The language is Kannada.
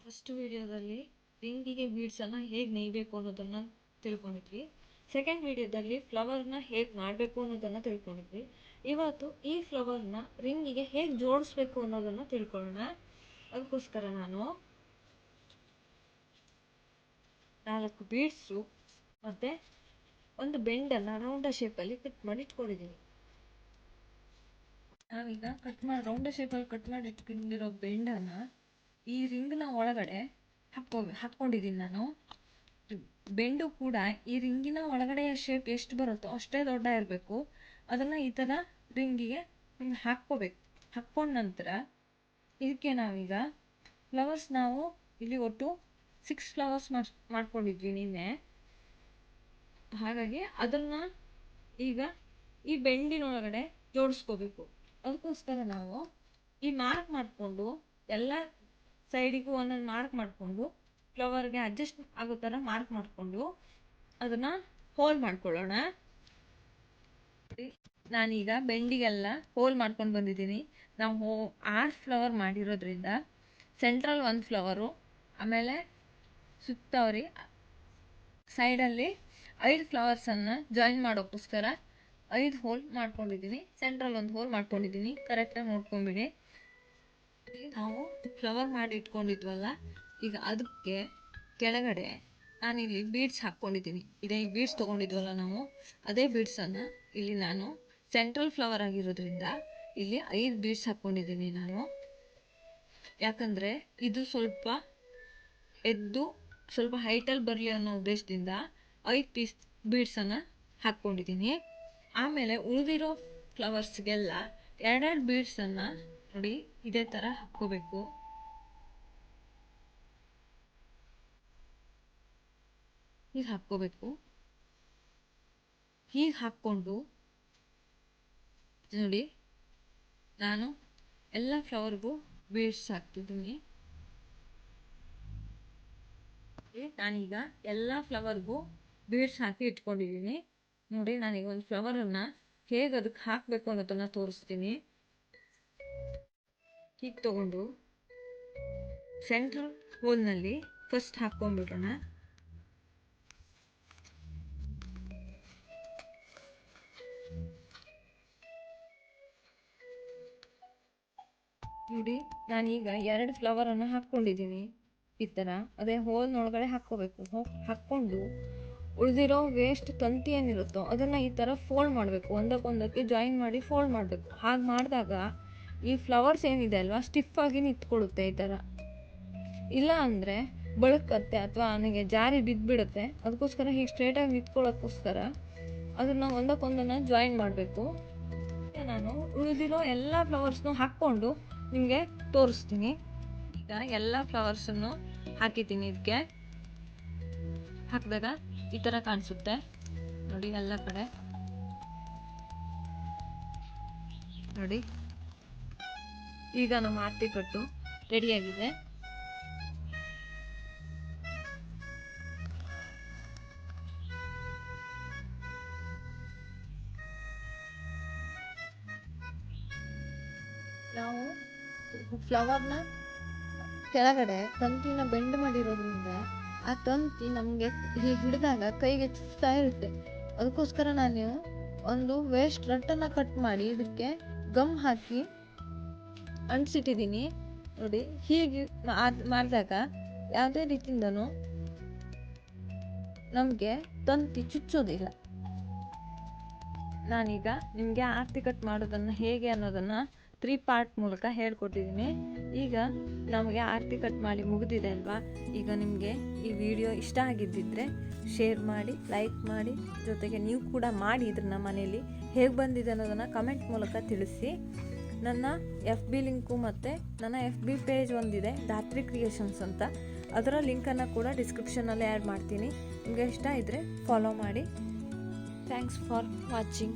ಫಸ್ಟ್ ವಿಡಿಯೋದಲ್ಲಿ ರಿಂಗಿಗೆ ಬೀಡ್ಸನ್ನು ಹೇಗೆ ನೇಯಬೇಕು ಅನ್ನೋದನ್ನು ತಿಳ್ಕೊಂಡಿದ್ವಿ. ಸೆಕೆಂಡ್ ವಿಡಿಯೋದಲ್ಲಿ ಫ್ಲವರ್ನ ಹೇಗೆ ಮಾಡಬೇಕು ಅನ್ನೋದನ್ನು ತಿಳ್ಕೊಂಡಿದ್ವಿ. ಇವತ್ತು ಈ ಫ್ಲವರ್ನ ರಿಂಗಿಗೆ ಹೇಗೆ ಜೋಡಿಸ್ಬೇಕು ಅನ್ನೋದನ್ನು ತಿಳ್ಕೊಳ್ಳೋಣ. ಅದಕ್ಕೋಸ್ಕರ ನಾನು 4 ಬೀಡ್ಸು ಮತ್ತು ಒಂದು ಬೆಂಡನ್ನು ರೌಂಡ ಶೇಪಲ್ಲಿ ಕಟ್ ಮಾಡಿ ಇಟ್ಕೊಂಡಿದ್ದೀನಿ. ನಾವೀಗ ರೌಂಡ ಶೇಪಲ್ಲಿ ಕಟ್ ಮಾಡಿ ಇಟ್ಕೊಂಡಿರೋ ಬೆಂಡನ್ನು ಈ ರಿಂಗ್ನ ಒಳಗಡೆ ಹಾಕ್ಕೊಂಡಿದ್ದೀನಿ ನಾನು. ಬೆಂಡು ಕೂಡ ಈ ರಿಂಗಿನ ಒಳಗಡೆಯ ಶೇಪ್ ಎಷ್ಟು ಬರುತ್ತೋ ಅಷ್ಟೇ ದೊಡ್ಡ ಇರಬೇಕು. ಅದನ್ನು ಈ ಥರ ರಿಂಗಿಗೆ ಹಾಕ್ಕೋಬೇಕು. ಹಾಕ್ಕೊಂಡ ನಂತರ ಇದಕ್ಕೆ ನಾವೀಗ ಫ್ಲವರ್ಸ್ ನಾವು ಇಲ್ಲಿ ಒಟ್ಟು 6 ಫ್ಲವರ್ಸ್ ಮಾಡ್ಕೊಂಡಿದ್ವಿ ನಿನ್ನೆ. ಹಾಗಾಗಿ ಅದನ್ನು ಈಗ ಈ ಬೆಂಡಿನೊಳಗಡೆ ಜೋಡಿಸ್ಕೋಬೇಕು. ಅದಕ್ಕೋಸ್ಕರ ನಾವು ಈ ಮಾರ್ಕ್ ಮಾಡಿಕೊಂಡು ಎಲ್ಲ ಸೈಡಿಗೂ ಒಂದೊಂದು ಮಾರ್ಕ್ ಮಾಡಿಕೊಂಡು ಫ್ಲವರ್ಗೆ ಅಡ್ಜಸ್ಟ್ ಆಗೋ ಥರ ಮಾರ್ಕ್ ಮಾಡಿಕೊಂಡು ಅದನ್ನು ಹೋಲ್ ಮಾಡ್ಕೊಳ್ಳೋಣ. ನಾನೀಗ ಬೆಂಡಿಗೆಲ್ಲ ಹೋಲ್ ಮಾಡ್ಕೊಂಡು ಬಂದಿದ್ದೀನಿ. ನಾವು 6 ಫ್ಲವರ್ ಮಾಡಿರೋದ್ರಿಂದ ಸೆಂಟ್ರಲ್ 1 ಫ್ಲವರು, ಆಮೇಲೆ ಸುತ್ತವರಿ ಸೈಡಲ್ಲಿ 5 ಫ್ಲವರ್ಸನ್ನು ಜಾಯಿನ್ ಮಾಡೋಕ್ಕೋಸ್ಕರ 5 ಹೋಲ್ ಮಾಡ್ಕೊಂಡಿದ್ದೀನಿ. ಸೆಂಟ್ರಲ್ 1 ಹೋಲ್ ಮಾಡ್ಕೊಂಡಿದ್ದೀನಿ. ಕರೆಕ್ಟಾಗಿ ನೋಡ್ಕೊಂಬಿಡಿ. ನಾವು ಫ್ಲವರ್ ಮಾಡಿ ಇಟ್ಕೊಂಡಿದ್ವಲ್ಲ, ಈಗ ಅದಕ್ಕೆ ಕೆಳಗಡೆ ನಾನಿಲ್ಲಿ ಬೀಡ್ಸ್ ಹಾಕ್ಕೊಂಡಿದ್ದೀನಿ. ಇದೇ ಈ ಬೀಡ್ಸ್ ತೊಗೊಂಡಿದ್ವಲ್ಲ ನಾವು, ಅದೇ ಬೀಡ್ಸನ್ನು ಇಲ್ಲಿ ನಾನು ಸೆಂಟ್ರಲ್ ಫ್ಲವರ್ ಆಗಿರೋದ್ರಿಂದ ಇಲ್ಲಿ 5 ಬೀಡ್ಸ್ ಹಾಕ್ಕೊಂಡಿದ್ದೀನಿ ನಾನು. ಯಾಕಂದರೆ ಇದು ಸ್ವಲ್ಪ ಎದ್ದು ಸ್ವಲ್ಪ ಹೈಟಲ್ಲಿ ಬರಲಿ ಅನ್ನೋ ಉದ್ದೇಶದಿಂದ 5 ಬೀಡ್ಸನ್ನು ಹಾಕ್ಕೊಂಡಿದ್ದೀನಿ. ಆಮೇಲೆ ಉಳಿದಿರೋ ಫ್ಲವರ್ಸ್ಗೆಲ್ಲ 2 ಬೀಡ್ಸನ್ನು ನೋಡಿ ಇದೇ ಥರ ಹಾಕ್ಕೋಬೇಕು. ಹೀಗೆ ಹಾಕ್ಕೋಬೇಕು. ಹೀಗೆ ಹಾಕ್ಕೊಂಡು ನೋಡಿ ನಾನು ಎಲ್ಲ ಫ್ಲವರ್ಗೂ ಬೀಡ್ಸ್ ಹಾಕ್ತಿದ್ದೀನಿ. ನಾನೀಗ ಎಲ್ಲ ಫ್ಲವರ್ಗೂ ಬೀಡ್ಸ್ ಹಾಕಿ ಇಟ್ಕೊಂಡಿದ್ದೀನಿ. ನೋಡಿ ನಾನೀಗ ಒಂದು ಫ್ಲವರನ್ನು ಹೇಗೆ ಅದಕ್ಕೆ ಹಾಕಬೇಕು ಅನ್ನೋದನ್ನು ತೋರಿಸ್ತೀನಿ. ಹೀಗೆ ತೊಗೊಂಡು ಸೆಂಟ್ರಲ್ ಹೋಲ್ನಲ್ಲಿ ಫಸ್ಟ್ ಹಾಕ್ಕೊಂಡ್ಬಿಡೋಣ. ನೋಡಿ ನಾನೀಗ 2 ಫ್ಲವರನ್ನು ಹಾಕ್ಕೊಂಡಿದ್ದೀನಿ. ಈ ಥರ ಅದೇ ಹೋಲ್ನೊಳಗಡೆ ಹಾಕ್ಕೋಬೇಕು. ಹಾಕ್ಕೊಂಡು ಉಳಿದಿರೋ ವೇಸ್ಟ್ ತಂತಿ ಏನಿರುತ್ತೋ ಅದನ್ನು ಈ ಥರ ಫೋಲ್ಡ್ ಮಾಡಬೇಕು. ಒಂದಕ್ಕೊಂದಕ್ಕೆ ಜಾಯಿನ್ ಮಾಡಿ ಫೋಲ್ಡ್ ಮಾಡಬೇಕು. ಹಾಗೆ ಮಾಡಿದಾಗ ಈ ಫ್ಲವರ್ಸ್ ಏನಿದೆ ಅಲ್ವಾ ಸ್ಟಿಫಾಗಿ ನಿಂತ್ಕೊಳ್ಳುತ್ತೆ ಈ ಥರ. ಇಲ್ಲ ಅಂದರೆ ಬಳಕತ್ತೆ ಅಥವಾ ನನಗೆ ಜಾರಿ ಬಿದ್ದುಬಿಡುತ್ತೆ. ಅದಕ್ಕೋಸ್ಕರ ಹೀಗೆ ಸ್ಟ್ರೇಟಾಗಿ ನಿಂತ್ಕೊಳ್ಳೋಕ್ಕೋಸ್ಕರ ಅದನ್ನು ಒಂದಕ್ಕೊಂದನ್ನು ಜಾಯಿನ್ ಮಾಡಬೇಕು. ನಾನು ಉಳಿದಿರೋ ಎಲ್ಲ ಫ್ಲವರ್ಸ್ನೂ ಹಾಕ್ಕೊಂಡು ನಿಮಗೆ ತೋರಿಸ್ತೀನಿ. ಈಗ ಎಲ್ಲ ಫ್ಲವರ್ಸನ್ನು ಹಾಕಿದ್ದೀನಿ. ಇದಕ್ಕೆ ಹಾಕಿದಾಗ ಈ ಥರ ಕಾಣಿಸುತ್ತೆ ನೋಡಿ ಎಲ್ಲ ಕಡೆ. ನೋಡಿ ಈಗ ನಮ್ಮ ಆರತಿ ಕಟ್ಟು ರೆಡಿಯಾಗಿದೆ. ನಾವು ಫ್ಲವರ್ನ ಕೆಳಗಡೆ ತಂತಿನ ಬೆಂಡ್ ಮಾಡಿರೋದ್ರಿಂದ ಆ ತಂತಿ ನಮಗೆ ಹೀಗೆ ಹಿಡಿದಾಗ ಕೈಗೆ ಚುಚ್ತಾ ಇರುತ್ತೆ. ಅದಕ್ಕೋಸ್ಕರ ನಾನು ಒಂದು ವೇಸ್ಟ್ ರಟ್ಟನ್ನು ಕಟ್ ಮಾಡಿ ಇದಕ್ಕೆ ಗಮ್ ಹಾಕಿ ಅಂಟಿಸಿಟ್ಟಿದ್ದೀನಿ. ನೋಡಿ ಹೀಗೆ ಮಾಡಿದಾಗ ಯಾವುದೇ ರೀತಿಯಿಂದನೂ ನಮಗೆ ತಂತಿ ಚುಚ್ಚೋದಿಲ್ಲ. ನಾನೀಗ ನಿಮಗೆ ಆರತಿ ಕಟ್ ಮಾಡೋದನ್ನು ಹೇಗೆ ಅನ್ನೋದನ್ನು 3 ಪಾರ್ಟ್ ಮೂಲಕ ಹೇಳ್ಕೊಟ್ಟಿದ್ದೀನಿ. ಈಗ ನಮಗೆ ಆರತಿ ಕಟ್ ಮಾಡಿ ಮುಗಿದಿದೆ ಅಲ್ವಾ. ಈಗ ನಿಮಗೆ ಈ ವಿಡಿಯೋ ಇಷ್ಟ ಆಗಿದ್ದಿದ್ರೆ ಶೇರ್ ಮಾಡಿ, ಲೈಕ್ ಮಾಡಿ, ಜೊತೆಗೆ ನೀವು ಕೂಡ ಮಾಡಿ ಇದನ್ನು ಮನೇಲಿ ಹೇಗೆ ಬಂದಿದೆ ಅನ್ನೋದನ್ನು ಕಮೆಂಟ್ ಮೂಲಕ ತಿಳಿಸಿ. ನನ್ನ FB ಲಿಂಕು ಮತ್ತು ನನ್ನ FB ಪೇಜ್ ಒಂದಿದೆ, ಧಾತ್ರಿ ಕ್ರಿಯೇಷನ್ಸ್ ಅಂತ. ಅದರ ಲಿಂಕನ್ನು ಕೂಡ ಡಿಸ್ಕ್ರಿಪ್ಷನಲ್ಲಿ ಆ್ಯಡ್ ಮಾಡ್ತೀನಿ. ನಿಮಗೆ ಇಷ್ಟ ಇದ್ದರೆ ಫಾಲೋ ಮಾಡಿ. Thanks for watching.